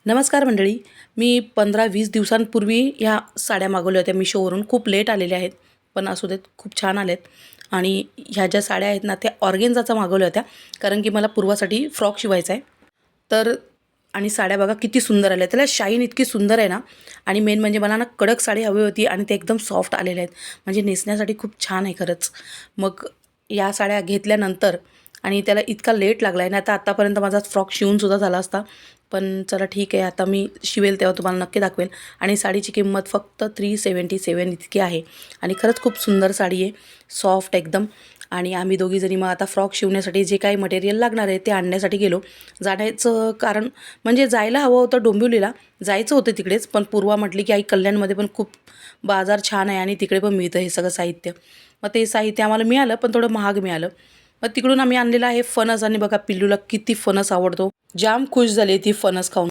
नमस्कार मंडळी. मी 15-20 दिवसांपूर्वी ह्या साड्या मागवल्या होत्या मिशोवरून. खूप लेट आलेल्या आहेत, पण असू देत, खूप छान आलेत. आणि ह्या ज्या साड्या आहेत ना, त्या ऑर्गेन्झाच्या मागवल्या होत्या, कारण की मला पूर्वासाठी फ्रॉक शिवायचा आहे. तर आणि साड्या बघा किती सुंदर आल्या, त्याला शाईन इतकी सुंदर आहे ना. आणि मेन म्हणजे मला ना कडक साडी हवी होती आणि ते एकदम सॉफ्ट आलेल्या आहेत, म्हणजे नेसण्यासाठी खूप छान आहे खरंच. मग या साड्या घेतल्यानंतर आणि त्याला इतका लेट लागला आहे ना, तर आत्तापर्यंत माझा फ्रॉक शिवूनसुद्धा झाला असता. पण चला ठीक आहे, आता मी शिवेल तेव्हा तुम्हाला नक्की दाखवेल. आणि साडीची किंमत फक्त 377 इतकी आहे. आणि खरंच खूप सुंदर साडी आहे, सॉफ्ट एकदम. आणि आम्ही दोघीजणी मग आता फ्रॉक शिवण्यासाठी जे काही मटेरियल लागणार आहे ते आणण्यासाठी गेलो. जाण्याचं कारण म्हणजे जायला हवं होतं डोंबिवलीला, जायचं होतं तिकडेच, पण पूर्वा म्हटली की आई कल्याणमध्ये पण खूप बाजार छान आहे आणि तिकडे पण मिळतं हे सगळं साहित्य. मग ते साहित्य आम्हाला मिळालं, पण थोडं महाग मिळालं. मग तिकडून आम्ही आणलेलं आहे फणस. आणि बघा पिल्लूला किती फणस आवडतो, जाम खुश झाली ती फणस खाऊन.